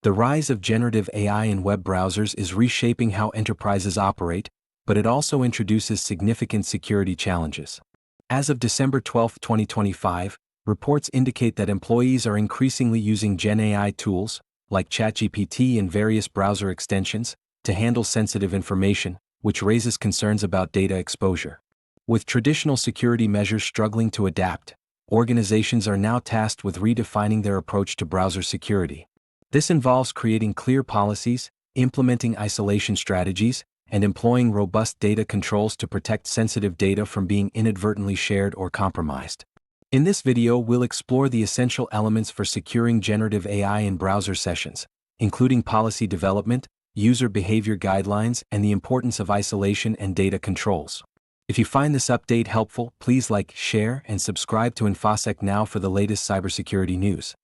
The rise of generative AI in web browsers is reshaping how enterprises operate, but it also introduces significant security challenges. As of December 12, 2025, reports indicate that employees are increasingly using GenAI tools, like ChatGPT and various browser extensions, to handle sensitive information, which raises concerns about data exposure. With traditional security measures struggling to adapt, organizations are now tasked with redefining their approach to browser security. This involves creating clear policies, implementing isolation strategies, and employing robust data controls to protect sensitive data from being inadvertently shared or compromised. In this video, we'll explore the essential elements for securing generative AI in browser sessions, including policy development, user behavior guidelines, and the importance of isolation and data controls. If you find this update helpful, please like, share, and subscribe to InfoSec Now for the latest cybersecurity news.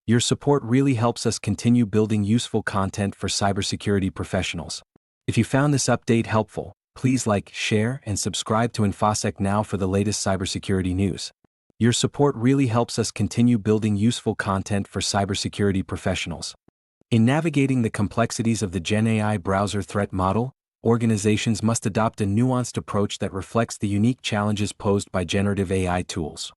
Your support really helps us continue building useful content for cybersecurity professionals. If you found this update helpful, please like, share, and subscribe to InfoSec Now for the latest cybersecurity news. Your support really helps us continue building useful content for cybersecurity professionals. In navigating the complexities of the GenAI browser threat model, organizations must adopt a nuanced approach that reflects the unique challenges posed by generative AI tools.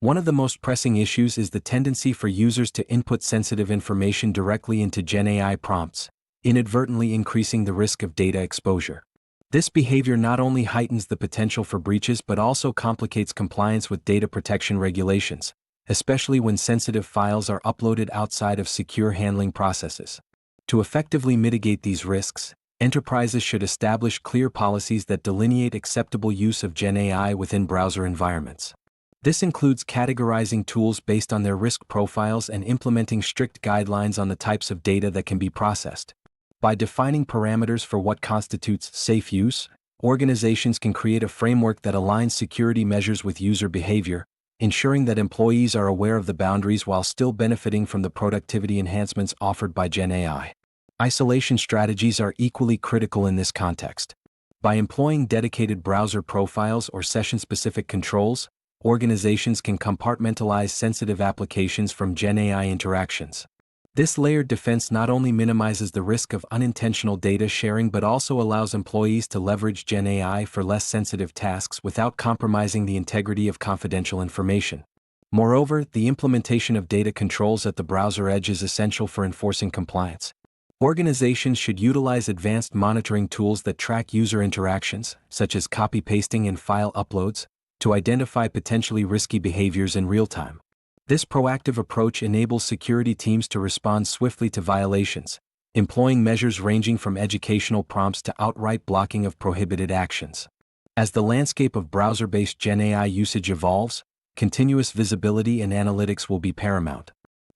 One of the most pressing issues is the tendency for users to input sensitive information directly into GenAI prompts, inadvertently increasing the risk of data exposure. This behavior not only heightens the potential for breaches but also complicates compliance with data protection regulations, especially when sensitive files are uploaded outside of secure handling processes. To effectively mitigate these risks, enterprises should establish clear policies that delineate acceptable use of GenAI within browser environments. This includes categorizing tools based on their risk profiles and implementing strict guidelines on the types of data that can be processed. By defining parameters for what constitutes safe use, organizations can create a framework that aligns security measures with user behavior, ensuring that employees are aware of the boundaries while still benefiting from the productivity enhancements offered by GenAI. Isolation strategies are equally critical in this context. By employing dedicated browser profiles or session-specific controls, organizations can compartmentalize sensitive applications from GenAI interactions. This layered defense not only minimizes the risk of unintentional data sharing but also allows employees to leverage GenAI for less sensitive tasks without compromising the integrity of confidential information. Moreover, the implementation of data controls at the browser edge is essential for enforcing compliance. Organizations should utilize advanced monitoring tools that track user interactions, such as copy-pasting and file uploads, to identify potentially risky behaviors in real time. This proactive approach enables security teams to respond swiftly to violations, employing measures ranging from educational prompts to outright blocking of prohibited actions. As the landscape of browser-based GenAI usage evolves, continuous visibility and analytics will be paramount.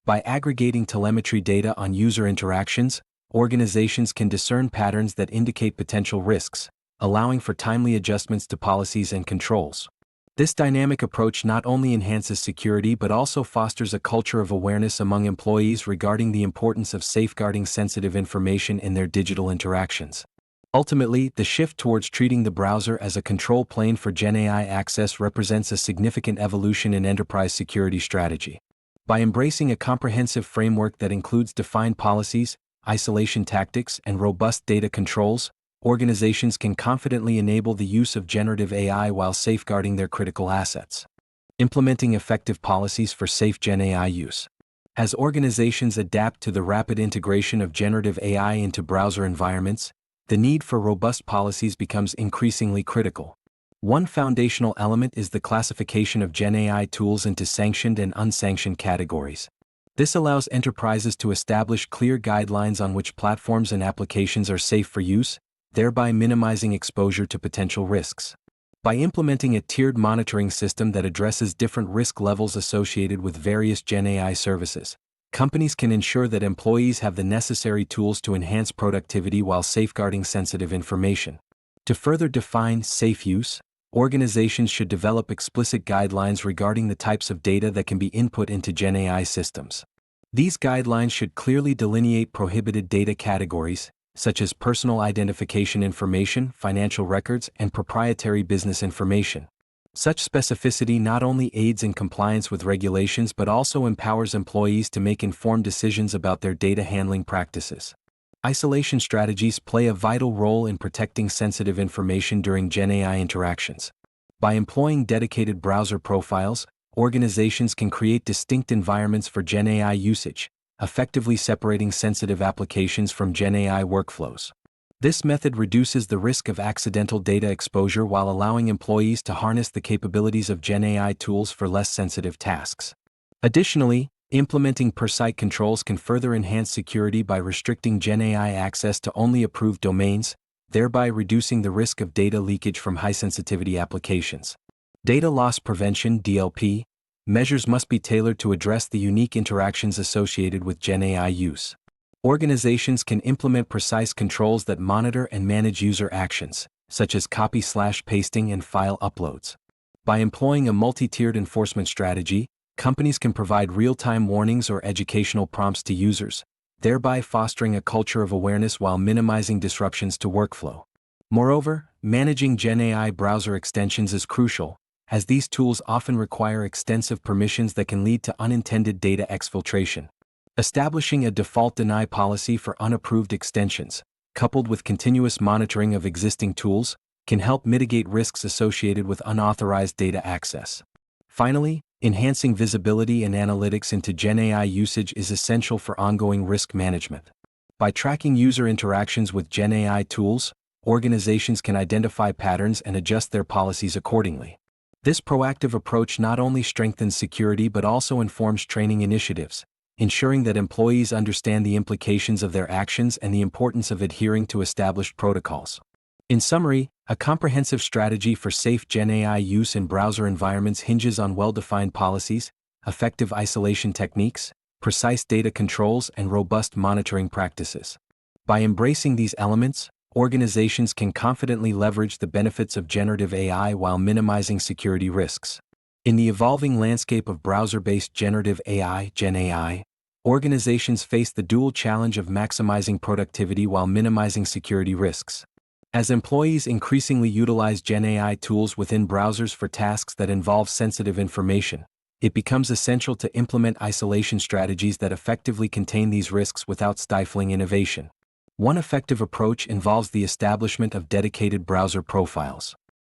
By aggregating telemetry data on user interactions, organizations can discern patterns that indicate potential risks, allowing for timely adjustments to policies and controls. This dynamic approach not only enhances security but also fosters a culture of awareness among employees regarding the importance of safeguarding sensitive information in their digital interactions. Ultimately, the shift towards treating the browser as a control plane for GenAI access represents a significant evolution in enterprise security strategy. By embracing a comprehensive framework that includes defined policies, isolation tactics, and robust data controls, organizations can confidently enable the use of generative AI while safeguarding their critical assets. Implementing effective policies for safe GenAI use. As organizations adapt to the rapid integration of generative AI into browser environments, the need for robust policies becomes increasingly critical. One foundational element is the classification of GenAI tools into sanctioned and unsanctioned categories. This allows enterprises to establish clear guidelines on which platforms and applications are safe for use, thereby minimizing exposure to potential risks. By implementing a tiered monitoring system that addresses different risk levels associated with various GenAI services, companies can ensure that employees have the necessary tools to enhance productivity while safeguarding sensitive information. To further define safe use, organizations should develop explicit guidelines regarding the types of data that can be input into GenAI systems. These guidelines should clearly delineate prohibited data categories, such as personal identification information, financial records, and proprietary business information. Such specificity not only aids in compliance with regulations but also empowers employees to make informed decisions about their data handling practices. Isolation strategies play a vital role in protecting sensitive information during GenAI interactions. By employing dedicated browser profiles, organizations can create distinct environments for GenAI usage, effectively separating sensitive applications from GenAI workflows. This method reduces the risk of accidental data exposure while allowing employees to harness the capabilities of GenAI tools for less sensitive tasks. Additionally, implementing per-site controls can further enhance security by restricting GenAI access to only approved domains, thereby reducing the risk of data leakage from high-sensitivity applications. Data loss prevention (DLP) measures must be tailored to address the unique interactions associated with GenAI use. Organizations can implement precise controls that monitor and manage user actions, such as copy/pasting and file uploads. By employing a multi-tiered enforcement strategy, companies can provide real-time warnings or educational prompts to users, thereby fostering a culture of awareness while minimizing disruptions to workflow. Moreover, managing GenAI browser extensions is crucial, as these tools often require extensive permissions that can lead to unintended data exfiltration. Establishing a default deny policy for unapproved extensions, coupled with continuous monitoring of existing tools, can help mitigate risks associated with unauthorized data access. Finally, enhancing visibility and analytics into GenAI usage is essential for ongoing risk management. By tracking user interactions with GenAI tools, organizations can identify patterns and adjust their policies accordingly. This proactive approach not only strengthens security but also informs training initiatives, ensuring that employees understand the implications of their actions and the importance of adhering to established protocols. In summary, a comprehensive strategy for safe GenAI use in browser environments hinges on well-defined policies, effective isolation techniques, precise data controls, and robust monitoring practices. By embracing these elements, organizations can confidently leverage the benefits of generative AI while minimizing security risks. In the evolving landscape of browser-based generative AI, GenAI, organizations face the dual challenge of maximizing productivity while minimizing security risks. As employees increasingly utilize GenAI tools within browsers for tasks that involve sensitive information, it becomes essential to implement isolation strategies that effectively contain these risks without stifling innovation. One effective approach involves the establishment of dedicated browser profiles.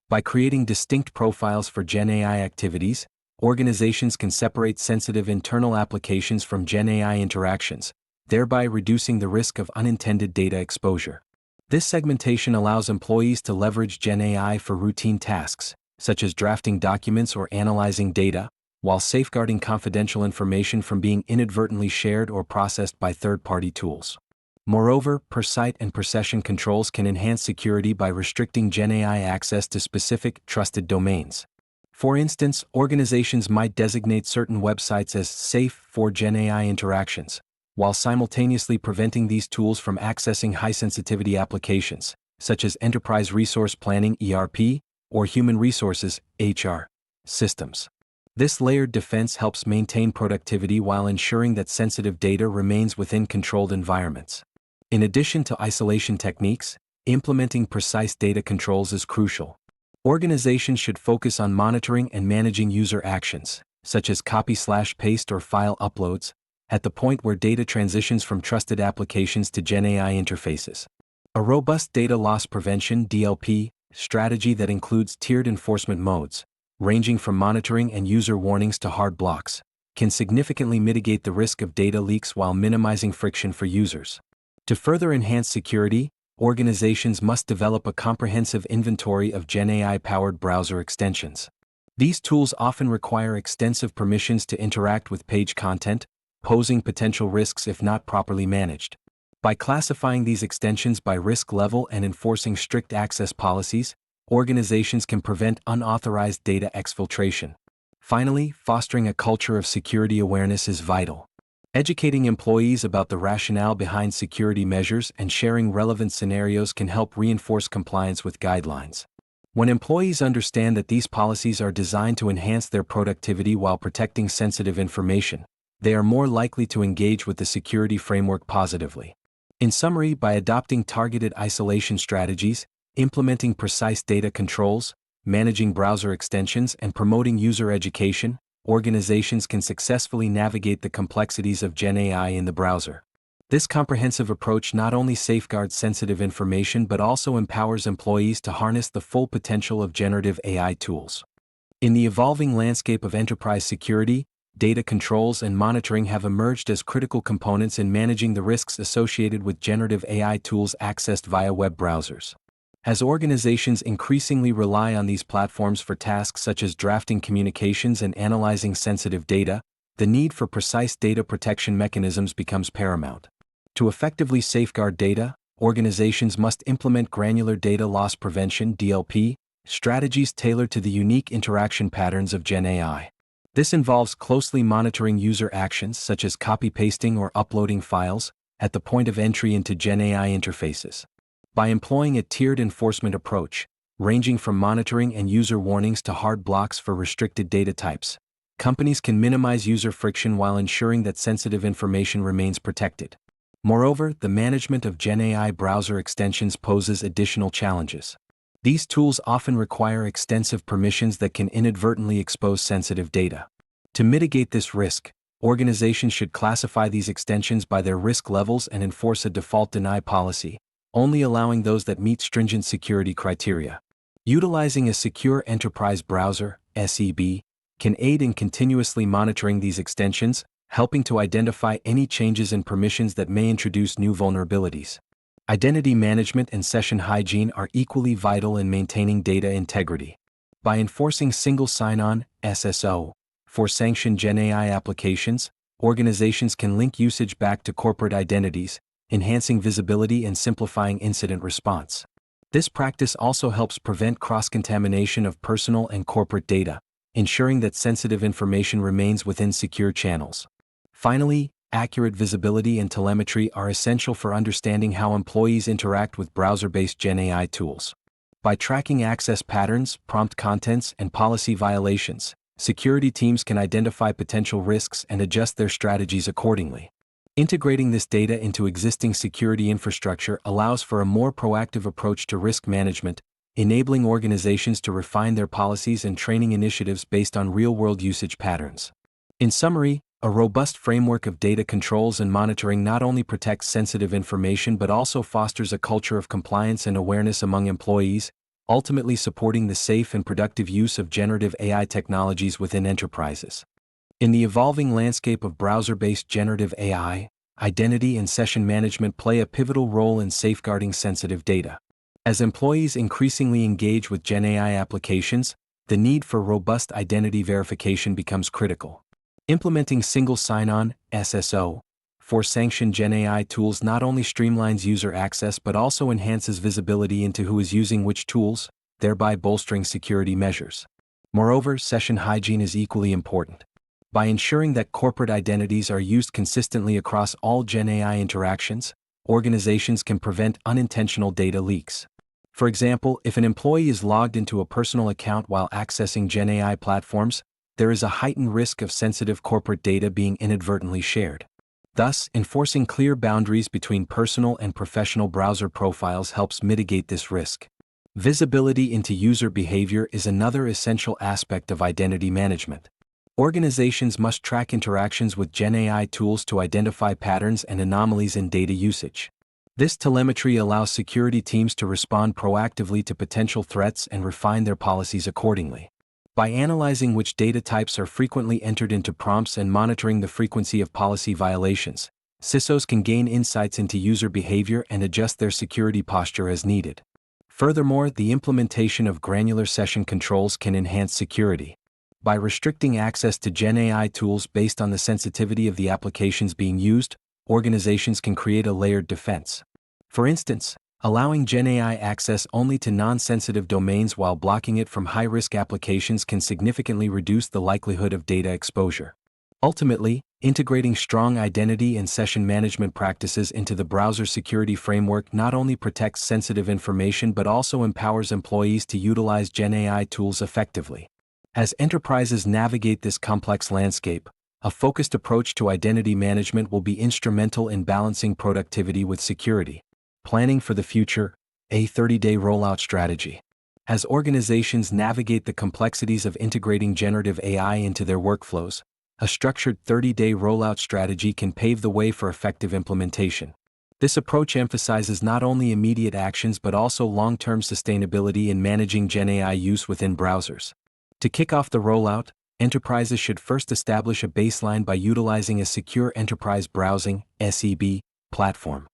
By creating distinct profiles for GenAI activities, organizations can separate sensitive internal applications from GenAI interactions, thereby reducing the risk of unintended data exposure. This segmentation allows employees to leverage GenAI for routine tasks, such as drafting documents or analyzing data, while safeguarding confidential information from being inadvertently shared or processed by third-party tools. Moreover, per-site and per-session controls can enhance security by restricting GenAI access to specific, trusted domains. For instance, organizations might designate certain websites as safe for GenAI interactions, while simultaneously preventing these tools from accessing high-sensitivity applications, such as enterprise resource planning (ERP) or human resources (HR) systems. This layered defense helps maintain productivity while ensuring that sensitive data remains within controlled environments. In addition to isolation techniques, implementing precise data controls is crucial. Organizations should focus on monitoring and managing user actions, such as copy/paste or file uploads, at the point where data transitions from trusted applications to GenAI interfaces. A robust data loss prevention (DLP) strategy that includes tiered enforcement modes, ranging from monitoring and user warnings to hard blocks, can significantly mitigate the risk of data leaks while minimizing friction for users. To further enhance security, organizations must develop a comprehensive inventory of GenAI-powered browser extensions. These tools often require extensive permissions to interact with page content, posing potential risks if not properly managed. By classifying these extensions by risk level and enforcing strict access policies, organizations can prevent unauthorized data exfiltration. Finally, fostering a culture of security awareness is vital. Educating employees about the rationale behind security measures and sharing relevant scenarios can help reinforce compliance with guidelines. When employees understand that these policies are designed to enhance their productivity while protecting sensitive information, they are more likely to engage with the security framework positively. In summary, by adopting targeted isolation strategies, implementing precise data controls, managing browser extensions, and promoting user education, organizations can successfully navigate the complexities of GenAI in the browser. This comprehensive approach not only safeguards sensitive information but also empowers employees to harness the full potential of generative AI tools. In the evolving landscape of enterprise security, data controls and monitoring have emerged as critical components in managing the risks associated with generative AI tools accessed via web browsers. As organizations increasingly rely on these platforms for tasks such as drafting communications and analyzing sensitive data, the need for precise data protection mechanisms becomes paramount. To effectively safeguard data, organizations must implement granular data loss prevention (DLP) strategies tailored to the unique interaction patterns of GenAI. This involves closely monitoring user actions such as copy-pasting or uploading files at the point of entry into GenAI interfaces. By employing a tiered enforcement approach, ranging from monitoring and user warnings to hard blocks for restricted data types, companies can minimize user friction while ensuring that sensitive information remains protected. Moreover, the management of GenAI browser extensions poses additional challenges. These tools often require extensive permissions that can inadvertently expose sensitive data. To mitigate this risk, organizations should classify these extensions by their risk levels and enforce a default deny policy, only allowing those that meet stringent security criteria. Utilizing a secure enterprise browser (SEB) can aid in continuously monitoring these extensions, helping to identify any changes in permissions that may introduce new vulnerabilities. Identity management and session hygiene are equally vital in maintaining data integrity. By enforcing single sign-on (SSO) for sanctioned GenAI applications, organizations can link usage back to corporate identities, enhancing visibility and simplifying incident response. This practice also helps prevent cross-contamination of personal and corporate data, ensuring that sensitive information remains within secure channels. Finally, accurate visibility and telemetry are essential for understanding how employees interact with browser-based GenAI tools. By tracking access patterns, prompt contents, and policy violations, security teams can identify potential risks and adjust their strategies accordingly. Integrating this data into existing security infrastructure allows for a more proactive approach to risk management, enabling organizations to refine their policies and training initiatives based on real-world usage patterns. In summary, a robust framework of data controls and monitoring not only protects sensitive information but also fosters a culture of compliance and awareness among employees, ultimately supporting the safe and productive use of generative AI technologies within enterprises. In the evolving landscape of browser-based generative AI, identity and session management play a pivotal role in safeguarding sensitive data. As employees increasingly engage with GenAI applications, the need for robust identity verification becomes critical. Implementing single sign-on (SSO) for sanctioned GenAI tools not only streamlines user access but also enhances visibility into who is using which tools, thereby bolstering security measures. Moreover, session hygiene is equally important. By ensuring that corporate identities are used consistently across all GenAI interactions, organizations can prevent unintentional data leaks. For example, if an employee is logged into a personal account while accessing GenAI platforms, there is a heightened risk of sensitive corporate data being inadvertently shared. Thus, enforcing clear boundaries between personal and professional browser profiles helps mitigate this risk. Visibility into user behavior is another essential aspect of identity management. Organizations must track interactions with GenAI tools to identify patterns and anomalies in data usage. This telemetry allows security teams to respond proactively to potential threats and refine their policies accordingly. By analyzing which data types are frequently entered into prompts and monitoring the frequency of policy violations, CISOs can gain insights into user behavior and adjust their security posture as needed. Furthermore, the implementation of granular session controls can enhance security. By restricting access to GenAI tools based on the sensitivity of the applications being used, organizations can create a layered defense. For instance, allowing GenAI access only to non-sensitive domains while blocking it from high-risk applications can significantly reduce the likelihood of data exposure. Ultimately, integrating strong identity and session management practices into the browser security framework not only protects sensitive information but also empowers employees to utilize GenAI tools effectively. As enterprises navigate this complex landscape, a focused approach to identity management will be instrumental in balancing productivity with security. Planning for the future, a 30-day rollout strategy. As organizations navigate the complexities of integrating generative AI into their workflows, a structured 30-day rollout strategy can pave the way for effective implementation. This approach emphasizes not only immediate actions but also long-term sustainability in managing GenAI use within browsers. To kick off the rollout, enterprises should first establish a baseline by utilizing a secure enterprise browsing (SEB) platform.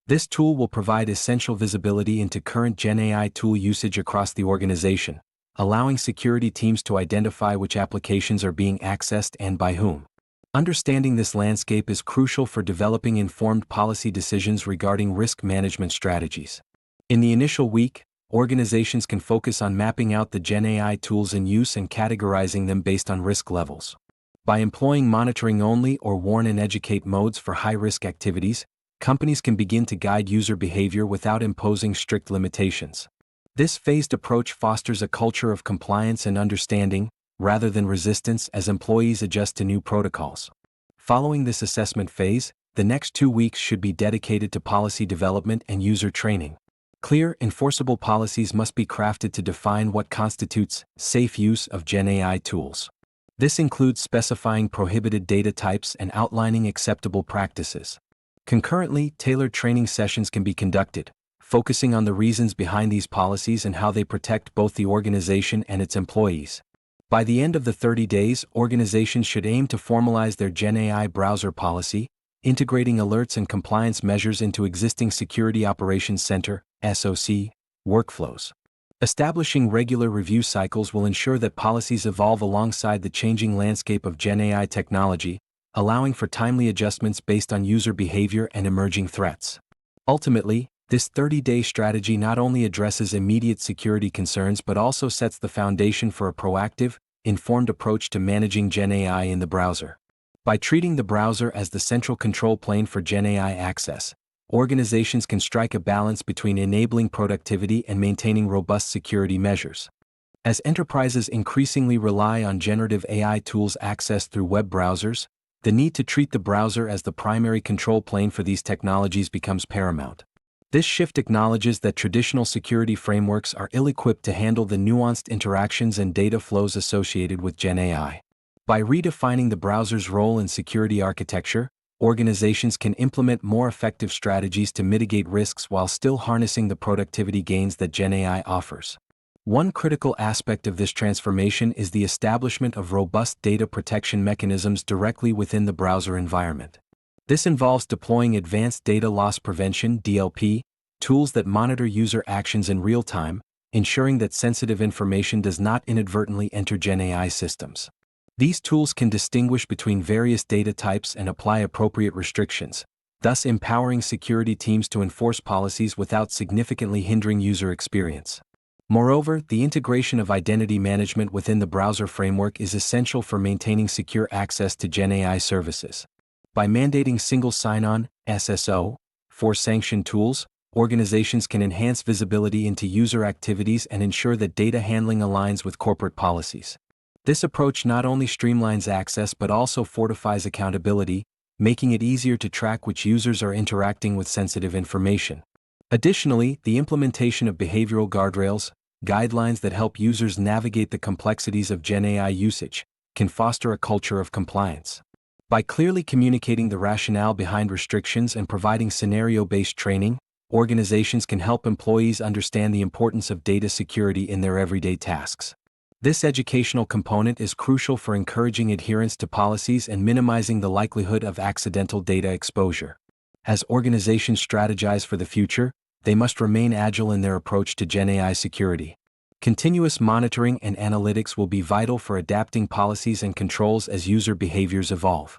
This tool will provide essential visibility into current GenAI tool usage across the organization, allowing security teams to identify which applications are being accessed and by whom. Understanding this landscape is crucial for developing informed policy decisions regarding risk management strategies. In the initial week, organizations can focus on mapping out the GenAI tools in use and categorizing them based on risk levels. By employing monitoring only or warn and educate modes for high-risk activities, companies can begin to guide user behavior without imposing strict limitations. This phased approach fosters a culture of compliance and understanding, rather than resistance, as employees adjust to new protocols. Following this assessment phase, the next 2 weeks should be dedicated to policy development and user training. Clear, enforceable policies must be crafted to define what constitutes safe use of GenAI tools. This includes specifying prohibited data types and outlining acceptable practices. Concurrently, tailored training sessions can be conducted, focusing on the reasons behind these policies and how they protect both the organization and its employees. By the end of the 30 days, organizations should aim to formalize their GenAI browser policy, integrating alerts and compliance measures into existing Security Operations Center (SOC) workflows. Establishing regular review cycles will ensure that policies evolve alongside the changing landscape of GenAI technology, allowing for timely adjustments based on user behavior and emerging threats. Ultimately, this 30-day strategy not only addresses immediate security concerns but also sets the foundation for a proactive, informed approach to managing GenAI in the browser. By treating the browser as the central control plane for GenAI access, organizations can strike a balance between enabling productivity and maintaining robust security measures. As enterprises increasingly rely on generative AI tools accessed through web browsers, the need to treat the browser as the primary control plane for these technologies becomes paramount. This shift acknowledges that traditional security frameworks are ill-equipped to handle the nuanced interactions and data flows associated with GenAI. By redefining the browser's role in security architecture, organizations can implement more effective strategies to mitigate risks while still harnessing the productivity gains that GenAI offers. One critical aspect of this transformation is the establishment of robust data protection mechanisms directly within the browser environment. This involves deploying advanced data loss prevention (DLP) tools that monitor user actions in real time, ensuring that sensitive information does not inadvertently enter GenAI systems. These tools can distinguish between various data types and apply appropriate restrictions, thus empowering security teams to enforce policies without significantly hindering user experience. Moreover, the integration of identity management within the browser framework is essential for maintaining secure access to GenAI services. By mandating single sign-on (SSO) for sanctioned tools, organizations can enhance visibility into user activities and ensure that data handling aligns with corporate policies. This approach not only streamlines access but also fortifies accountability, making it easier to track which users are interacting with sensitive information. Additionally, the implementation of behavioral guardrails, guidelines that help users navigate the complexities of GenAI usage, can foster a culture of compliance. By clearly communicating the rationale behind restrictions and providing scenario-based training, organizations can help employees understand the importance of data security in their everyday tasks. This educational component is crucial for encouraging adherence to policies and minimizing the likelihood of accidental data exposure. As organizations strategize for the future, they must remain agile in their approach to GenAI security. Continuous monitoring and analytics will be vital for adapting policies and controls as user behaviors evolve.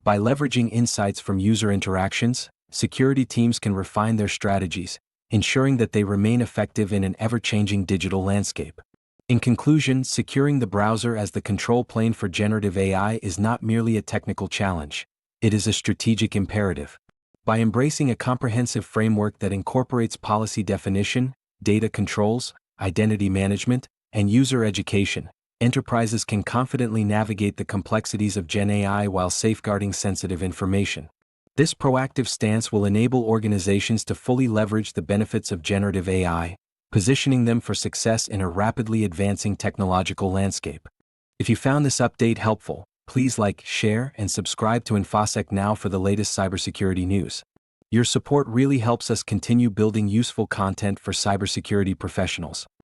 By leveraging insights from user interactions, security teams can refine their strategies, ensuring that they remain effective in an ever-changing digital landscape. In conclusion, securing the browser as the control plane for generative AI is not merely a technical challenge, it is a strategic imperative. By embracing a comprehensive framework that incorporates policy definition, data controls, identity management, and user education, enterprises can confidently navigate the complexities of GenAI while safeguarding sensitive information. This proactive stance will enable organizations to fully leverage the benefits of generative AI, positioning them for success in a rapidly advancing technological landscape. If you found this update helpful, please like, share, and subscribe to InfoSec Now for the latest cybersecurity news. Your support really helps us continue building useful content for cybersecurity professionals.